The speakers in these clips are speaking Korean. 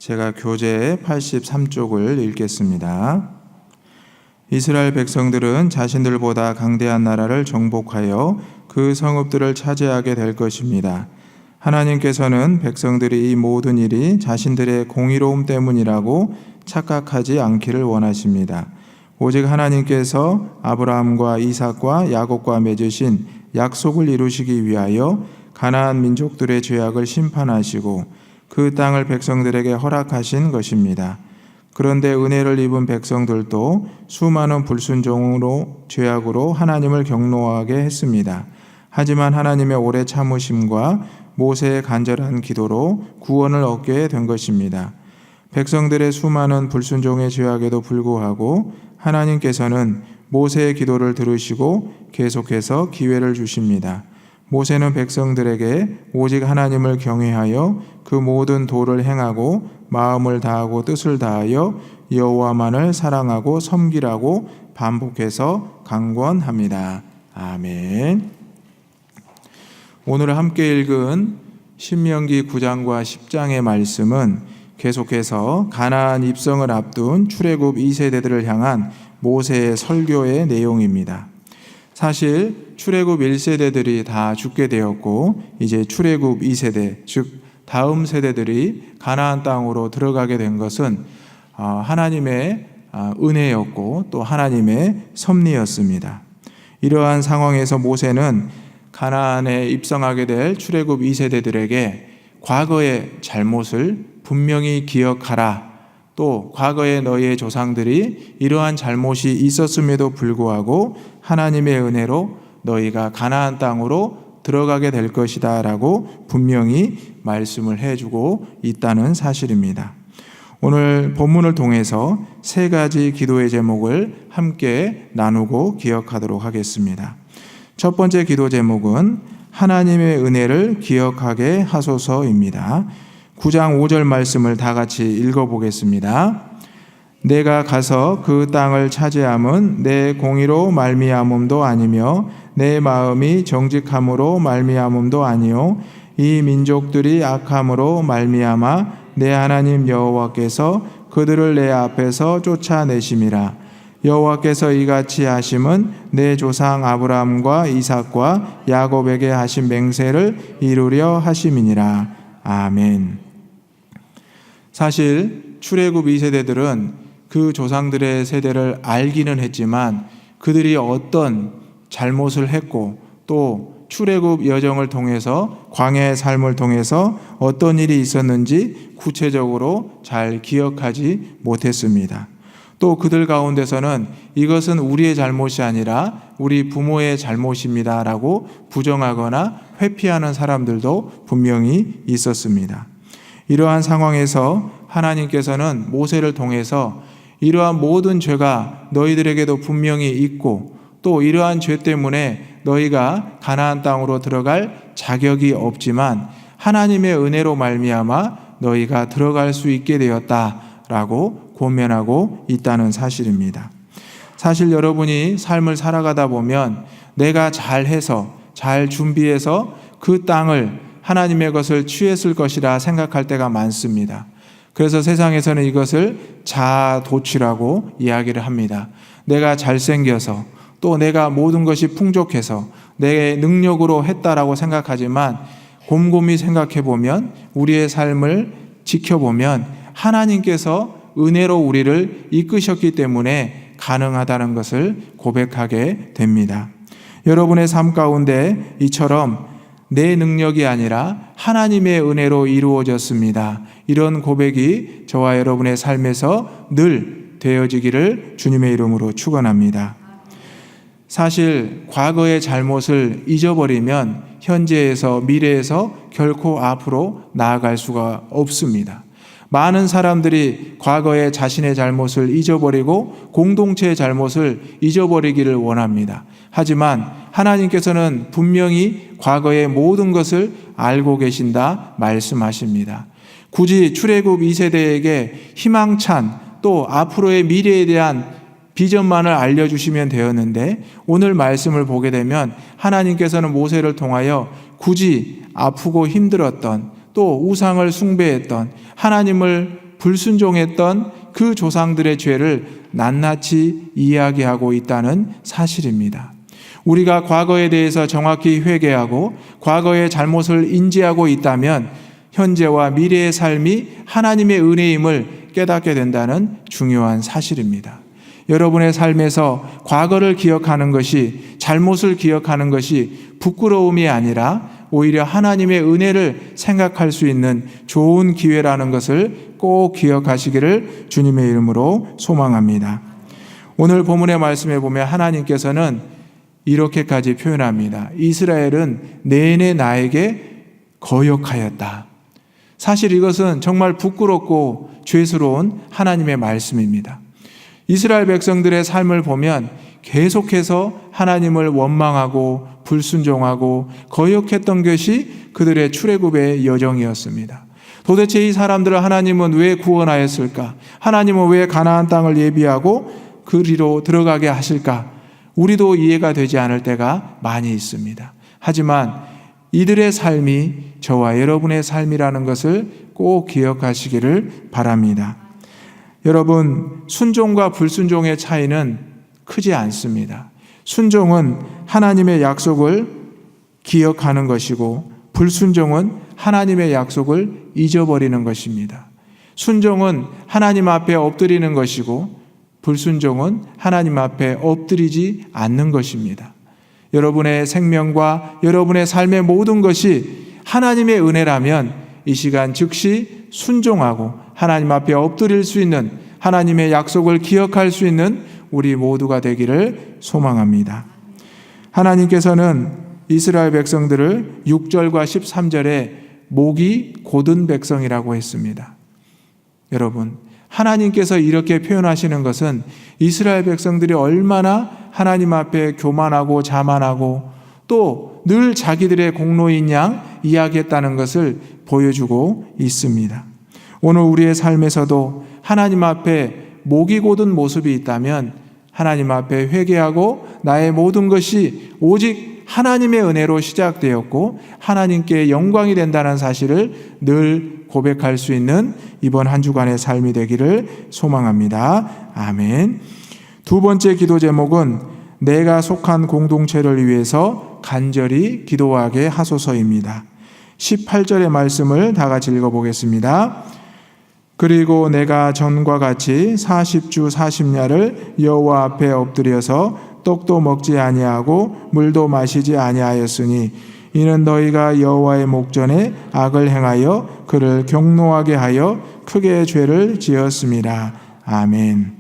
제가 교재 83쪽을 읽겠습니다. 이스라엘 백성들은 자신들보다 강대한 나라를 정복하여 그 성읍들을 차지하게 될 것입니다. 하나님께서는 백성들이 이 모든 일이 자신들의 공의로움 때문이라고 착각하지 않기를 원하십니다. 오직 하나님께서 아브라함과 이삭과 야곱과 맺으신 약속을 이루시기 위하여 가나안 민족들의 죄악을 심판하시고 그 땅을 백성들에게 허락하신 것입니다. 그런데 은혜를 입은 백성들도 수많은 불순종으로 죄악으로 하나님을 경노하게 했습니다. 하지만 하나님의 오래 참으심과 모세의 간절한 기도로 구원을 얻게 된 것입니다. 백성들의 수많은 불순종의 죄악에도 불구하고 하나님께서는 모세의 기도를 들으시고 계속해서 기회를 주십니다. 모세는 백성들에게 오직 하나님을 경외하여 그 모든 도를 행하고 마음을 다하고 뜻을 다하여 여호와만을 사랑하고 섬기라고 반복해서 강권합니다. 아멘. 오늘 함께 읽은 신명기 9장과 10장의 말씀은 계속해서 가나안 입성을 앞둔 출애굽 2세대들을 향한 모세의 설교의 내용입니다. 사실 출애굽 1세대들이 다 죽게 되었고 이제 출애굽 2세대, 즉 다음 세대들이 가나안 땅으로 들어가게 된 것은 하나님의 은혜였고 또 하나님의 섭리였습니다. 이러한 상황에서 모세는 가나안에 입성하게 될 출애굽 2세대들에게 과거의 잘못을 분명히 기억하라, 또 과거에 너희의 조상들이 이러한 잘못이 있었음에도 불구하고 하나님의 은혜로 너희가 가나안 땅으로 들어가게 될 것이다 라고 분명히 말씀을 해주고 있다는 사실입니다. 오늘 본문을 통해서 세 가지 기도의 제목을 함께 나누고 기억하도록 하겠습니다. 첫 번째 기도 제목은 하나님의 은혜를 기억하게 하소서입니다. 9장 5절 말씀을 다 같이 읽어보겠습니다. 내가 가서 그 땅을 차지함은 내 공의로 말미암음도 아니며 내 마음이 정직함으로 말미암음도 아니요 이 민족들이 악함으로 말미암아 내 하나님 여호와께서 그들을 내 앞에서 쫓아내심이라. 여호와께서 이같이 하심은 내 조상 아브라함과 이삭과 야곱에게 하신 맹세를 이루려 하심이니라. 아멘. 사실 출애굽 2세대들은 그 조상들의 세대를 알기는 했지만 그들이 어떤 잘못을 했고 또 출애굽 여정을 통해서 광야의 삶을 통해서 어떤 일이 있었는지 구체적으로 잘 기억하지 못했습니다. 또 그들 가운데서는 이것은 우리의 잘못이 아니라 우리 부모의 잘못입니다 라고 부정하거나 회피하는 사람들도 분명히 있었습니다. 이러한 상황에서 하나님께서는 모세를 통해서 이러한 모든 죄가 너희들에게도 분명히 있고 또 이러한 죄 때문에 너희가 가나안 땅으로 들어갈 자격이 없지만 하나님의 은혜로 말미암아 너희가 들어갈 수 있게 되었다라고 권면하고 있다는 사실입니다. 사실 여러분이 삶을 살아가다 보면 내가 잘해서 잘 준비해서 그 땅을 하나님의 것을 취했을 것이라 생각할 때가 많습니다. 그래서 세상에서는 이것을 자아도취라고 이야기를 합니다. 내가 잘생겨서 또 내가 모든 것이 풍족해서 내 능력으로 했다라고 생각하지만 곰곰이 생각해 보면 우리의 삶을 지켜보면 하나님께서 은혜로 우리를 이끄셨기 때문에 가능하다는 것을 고백하게 됩니다. 여러분의 삶 가운데 이처럼 내 능력이 아니라 하나님의 은혜로 이루어졌습니다. 이런 고백이 저와 여러분의 삶에서 늘 되어지기를 주님의 이름으로 축원합니다. 사실 과거의 잘못을 잊어버리면 현재에서 미래에서 결코 앞으로 나아갈 수가 없습니다. 많은 사람들이 과거의 자신의 잘못을 잊어버리고 공동체의 잘못을 잊어버리기를 원합니다. 하지만 하나님께서는 분명히 과거의 모든 것을 알고 계신다 말씀하십니다. 굳이 출애굽 2세대에게 희망찬 또 앞으로의 미래에 대한 비전만을 알려주시면 되었는데 오늘 말씀을 보게 되면 하나님께서는 모세를 통하여 굳이 아프고 힘들었던 또 우상을 숭배했던 하나님을 불순종했던 그 조상들의 죄를 낱낱이 이야기하고 있다는 사실입니다. 우리가 과거에 대해서 정확히 회개하고 과거의 잘못을 인지하고 있다면 현재와 미래의 삶이 하나님의 은혜임을 깨닫게 된다는 중요한 사실입니다. 여러분의 삶에서 과거를 기억하는 것이, 잘못을 기억하는 것이 부끄러움이 아니라 오히려 하나님의 은혜를 생각할 수 있는 좋은 기회라는 것을 꼭 기억하시기를 주님의 이름으로 소망합니다. 오늘 본문의 말씀에 보면 하나님께서는 이렇게까지 표현합니다. 이스라엘은 내내 나에게 거역하였다. 사실 이것은 정말 부끄럽고 죄스러운 하나님의 말씀입니다. 이스라엘 백성들의 삶을 보면 계속해서 하나님을 원망하고 불순종하고 거역했던 것이 그들의 출애굽의 여정이었습니다. 도대체 이 사람들을 하나님은 왜 구원하였을까? 하나님은 왜 가나안 땅을 예비하고 그리로 들어가게 하실까? 우리도 이해가 되지 않을 때가 많이 있습니다. 하지만 이들의 삶이 저와 여러분의 삶이라는 것을 꼭 기억하시기를 바랍니다. 여러분, 순종과 불순종의 차이는 크지 않습니다. 순종은 하나님의 약속을 기억하는 것이고 불순종은 하나님의 약속을 잊어버리는 것입니다. 순종은 하나님 앞에 엎드리는 것이고 불순종은 하나님 앞에 엎드리지 않는 것입니다. 여러분의 생명과 여러분의 삶의 모든 것이 하나님의 은혜라면 이 시간 즉시 순종하고 하나님 앞에 엎드릴 수 있는, 하나님의 약속을 기억할 수 있는 우리 모두가 되기를 소망합니다. 하나님께서는 이스라엘 백성들을 6절과 13절에 목이 곧은 백성이라고 했습니다. 여러분, 하나님께서 이렇게 표현하시는 것은 이스라엘 백성들이 얼마나 하나님 앞에 교만하고 자만하고 또 늘 자기들의 공로인 양 이야기했다는 것을 보여주고 있습니다. 오늘 우리의 삶에서도 하나님 앞에 목이 곧은 모습이 있다면 하나님 앞에 회개하고 나의 모든 것이 오직 하나님의 은혜로 시작되었고 하나님께 영광이 된다는 사실을 늘 고백할 수 있는 이번 한 주간의 삶이 되기를 소망합니다. 아멘. 두 번째 기도 제목은 내가 속한 공동체를 위해서 간절히 기도하게 하소서입니다. 18절의 말씀을 다 같이 읽어보겠습니다. 그리고 내가 전과 같이 40주 40야를 여호와 앞에 엎드려서 떡도 먹지 아니하고 물도 마시지 아니하였으니 이는 너희가 여호와의 목전에 악을 행하여 그를 경노하게 하여 크게 죄를 지었습니다. 아멘.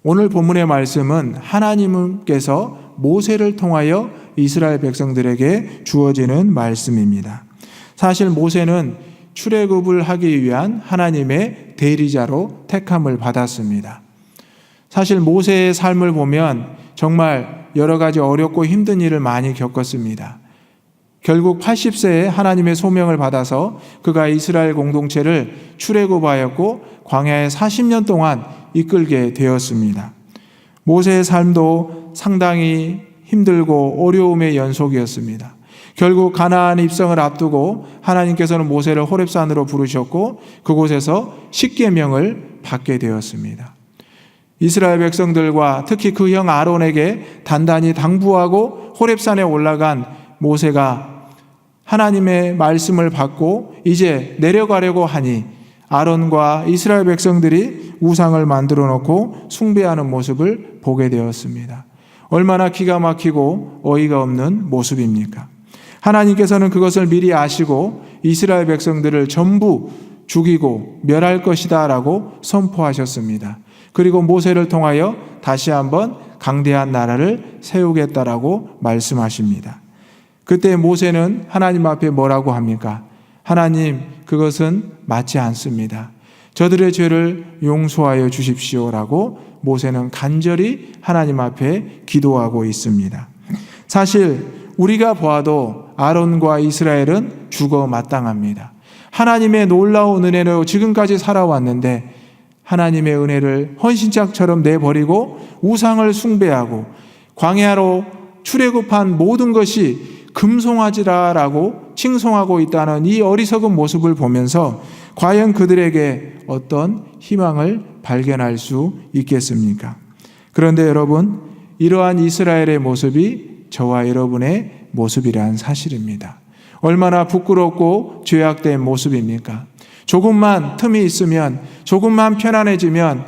오늘 본문의 말씀은 하나님께서 모세를 통하여 이스라엘 백성들에게 주어지는 말씀입니다. 사실 모세는 출애굽을 하기 위한 하나님의 대리자로 택함을 받았습니다. 사실 모세의 삶을 보면 정말 여러 가지 어렵고 힘든 일을 많이 겪었습니다. 결국 80세에 하나님의 소명을 받아서 그가 이스라엘 공동체를 출애굽하였고 광야에 40년 동안 이끌게 되었습니다. 모세의 삶도 상당히 힘들고 어려움의 연속이었습니다. 결국 가나안 입성을 앞두고 하나님께서는 모세를 호렙산으로 부르셨고 그곳에서 십계명을 받게 되었습니다. 이스라엘 백성들과 특히 그 형 아론에게 단단히 당부하고 호렙산에 올라간 모세가 하나님의 말씀을 받고 이제 내려가려고 하니 아론과 이스라엘 백성들이 우상을 만들어 놓고 숭배하는 모습을 보게 되었습니다. 얼마나 기가 막히고 어이가 없는 모습입니까? 하나님께서는 그것을 미리 아시고 이스라엘 백성들을 전부 죽이고 멸할 것이다 라고 선포하셨습니다. 그리고 모세를 통하여 다시 한번 강대한 나라를 세우겠다라고 말씀하십니다. 그때 모세는 하나님 앞에 뭐라고 합니까? 하나님, 그것은 맞지 않습니다. 저들의 죄를 용서하여 주십시오라고 모세는 간절히 하나님 앞에 기도하고 있습니다. 사실 우리가 보아도 아론과 이스라엘은 죽어 마땅합니다. 하나님의 놀라운 은혜로 지금까지 살아왔는데 하나님의 은혜를 헌신짝처럼 내버리고 우상을 숭배하고 광야로 출애굽한 모든 것이 금송아지라라고 칭송하고 있다는 이 어리석은 모습을 보면서 과연 그들에게 어떤 희망을 발견할 수 있겠습니까? 그런데 여러분, 이러한 이스라엘의 모습이 저와 여러분의 모습이란 사실입니다. 얼마나 부끄럽고 죄악된 모습입니까? 조금만 틈이 있으면, 조금만 편안해지면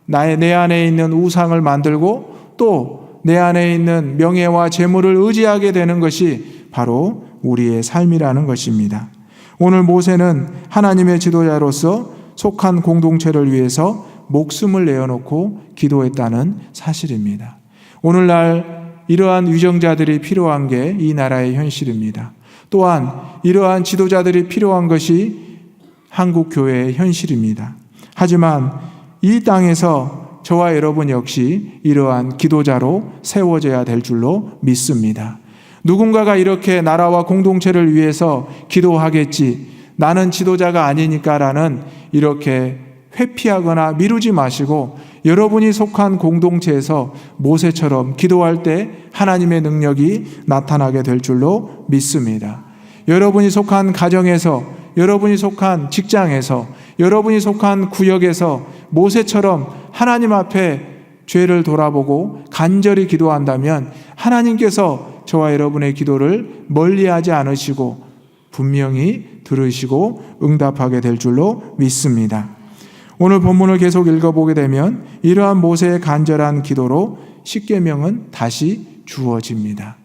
내 안에 있는 우상을 만들고 또 내 안에 있는 명예와 재물을 의지하게 되는 것이 바로 우리의 삶이라는 것입니다. 오늘 모세는 하나님의 지도자로서 속한 공동체를 위해서 목숨을 내어놓고 기도했다는 사실입니다. 오늘날 이러한 위정자들이 필요한 게 이 나라의 현실입니다. 또한 이러한 지도자들이 필요한 것이 한국 교회의 현실입니다. 하지만 이 땅에서 저와 여러분 역시 이러한 기도자로 세워져야 될 줄로 믿습니다. 누군가가 이렇게 나라와 공동체를 위해서 기도하겠지, 나는 지도자가 아니니까라는 이렇게 회피하거나 미루지 마시고 여러분이 속한 공동체에서 모세처럼 기도할 때 하나님의 능력이 나타나게 될 줄로 믿습니다. 여러분이 속한 가정에서, 여러분이 속한 직장에서, 여러분이 속한 구역에서 모세처럼 하나님 앞에 죄를 돌아보고 간절히 기도한다면 하나님께서 저와 여러분의 기도를 멀리하지 않으시고 분명히 들으시고 응답하게 될 줄로 믿습니다. 오늘 본문을 계속 읽어보게 되면 이러한 모세의 간절한 기도로 십계명은 다시 주어집니다.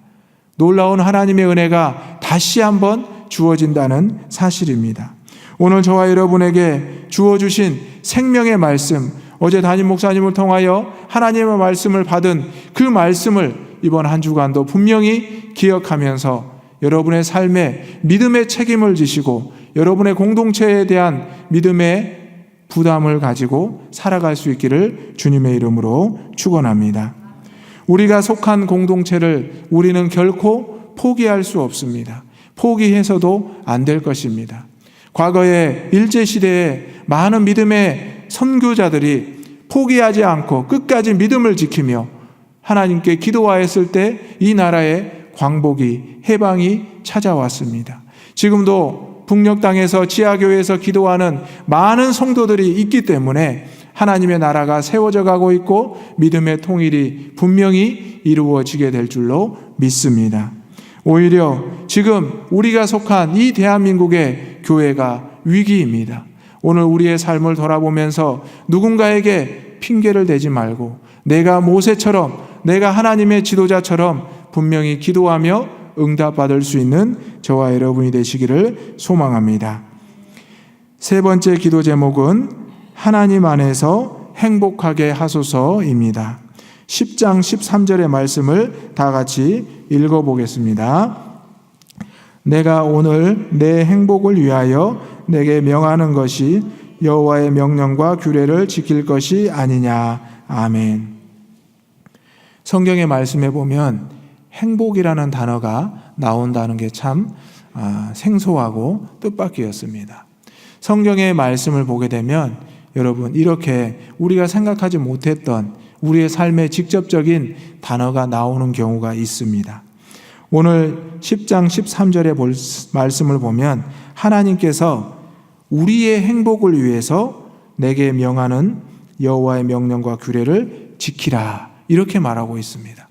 놀라운 하나님의 은혜가 다시 한번 주어진다는 사실입니다. 오늘 저와 여러분에게 주어주신 생명의 말씀, 어제 담임 목사님을 통하여 하나님의 말씀을 받은 그 말씀을 이번 한 주간도 분명히 기억하면서 여러분의 삶에 믿음의 책임을 지시고 여러분의 공동체에 대한 믿음의 부담을 가지고 살아갈 수 있기를 주님의 이름으로 축원합니다. 우리가 속한 공동체를 우리는 결코 포기할 수 없습니다. 포기해서도 안 될 것입니다. 과거에 일제시대에 많은 믿음의 선교자들이 포기하지 않고 끝까지 믿음을 지키며 하나님께 기도하였을 때 이 나라에 광복이, 해방이 찾아왔습니다. 지금도 북녘 땅에서 지하교회에서 기도하는 많은 성도들이 있기 때문에 하나님의 나라가 세워져 가고 있고 믿음의 통일이 분명히 이루어지게 될 줄로 믿습니다. 오히려 지금 우리가 속한 이 대한민국의 교회가 위기입니다. 오늘 우리의 삶을 돌아보면서 누군가에게 핑계를 대지 말고 내가 모세처럼, 내가 하나님의 지도자처럼 분명히 기도하며 응답받을 수 있는 저와 여러분이 되시기를 소망합니다. 세 번째 기도 제목은 하나님 안에서 행복하게 하소서입니다. 10장 13절의 말씀을 다 같이 읽어보겠습니다. 내가 오늘 내 행복을 위하여 내게 명하는 것이 여호와의 명령과 규례를 지킬 것이 아니냐. 아멘. 성경의 말씀에 보면 행복이라는 단어가 나온다는 게 참 생소하고 뜻밖이었습니다. 성경의 말씀을 보게 되면 여러분 이렇게 우리가 생각하지 못했던 우리의 삶에 직접적인 단어가 나오는 경우가 있습니다. 오늘 10장 13절의 말씀을 보면 하나님께서 우리의 행복을 위해서 내게 명하는 여호와의 명령과 규례를 지키라 이렇게 말하고 있습니다.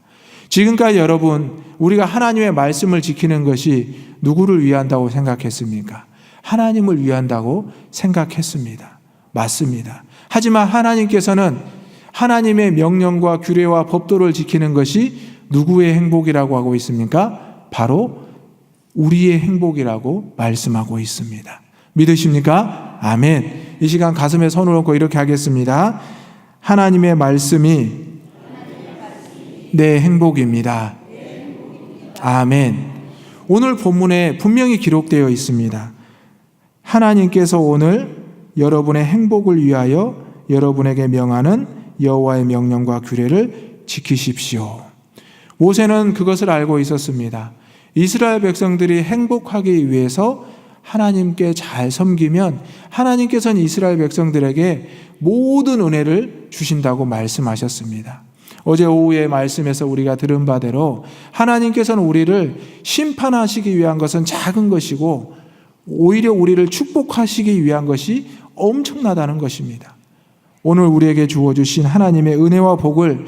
지금까지 여러분 우리가 하나님의 말씀을 지키는 것이 누구를 위한다고 생각했습니까? 하나님을 위한다고 생각했습니다. 맞습니다. 하지만 하나님께서는 하나님의 명령과 규례와 법도를 지키는 것이 누구의 행복이라고 하고 있습니까? 바로 우리의 행복이라고 말씀하고 있습니다. 믿으십니까? 아멘. 이 시간 가슴에 손을 얹고 이렇게 하겠습니다. 하나님의 말씀이 내 행복입니다. 아멘. 오늘 본문에 분명히 기록되어 있습니다. 하나님께서 오늘 여러분의 행복을 위하여 여러분에게 명하는 여호와의 명령과 규례를 지키십시오. 모세는 그것을 알고 있었습니다. 이스라엘 백성들이 행복하기 위해서 하나님께 잘 섬기면 하나님께서는 이스라엘 백성들에게 모든 은혜를 주신다고 말씀하셨습니다. 어제 오후의 말씀에서 우리가 들은 바대로 하나님께서는 우리를 심판하시기 위한 것은 작은 것이고 오히려 우리를 축복하시기 위한 것이 엄청나다는 것입니다. 오늘 우리에게 주어주신 하나님의 은혜와 복을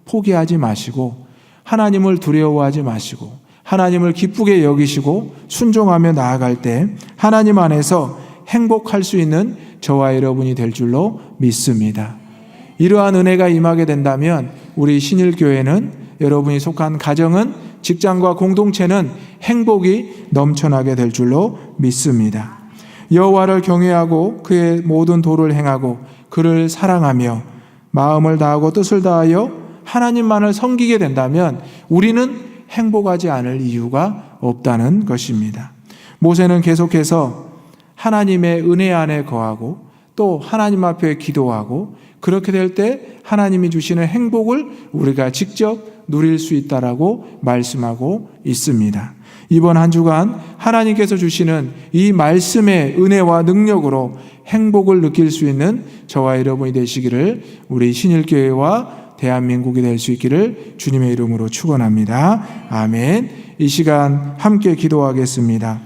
포기하지 마시고 하나님을 두려워하지 마시고 하나님을 기쁘게 여기시고 순종하며 나아갈 때 하나님 안에서 행복할 수 있는 저와 여러분이 될 줄로 믿습니다. 이러한 은혜가 임하게 된다면 우리 신일교회는, 여러분이 속한 가정은, 직장과 공동체는 행복이 넘쳐나게 될 줄로 믿습니다. 여호와를 경외하고 그의 모든 도를 행하고 그를 사랑하며 마음을 다하고 뜻을 다하여 하나님만을 섬기게 된다면 우리는 행복하지 않을 이유가 없다는 것입니다. 모세는 계속해서 하나님의 은혜 안에 거하고 또 하나님 앞에 기도하고 그렇게 될 때 하나님이 주시는 행복을 우리가 직접 누릴 수 있다라고 말씀하고 있습니다. 이번 한 주간 하나님께서 주시는 이 말씀의 은혜와 능력으로 행복을 느낄 수 있는 저와 여러분이 되시기를, 우리 신일교회와 대한민국이 될 수 있기를 주님의 이름으로 축원합니다. 아멘. 이 시간 함께 기도하겠습니다.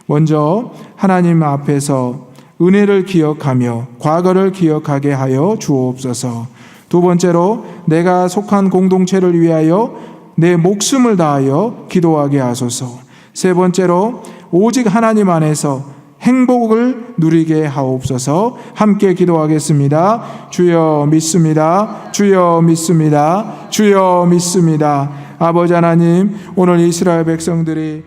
먼저 하나님 앞에서 은혜를 기억하며 과거를 기억하게 하여 주옵소서. 두 번째로 내가 속한 공동체를 위하여 내 목숨을 다하여 기도하게 하소서. 세 번째로 오직 하나님 안에서 행복을 누리게 하옵소서. 함께 기도하겠습니다. 주여 믿습니다. 주여 믿습니다. 주여 믿습니다. 아버지 하나님, 오늘 이스라엘 백성들이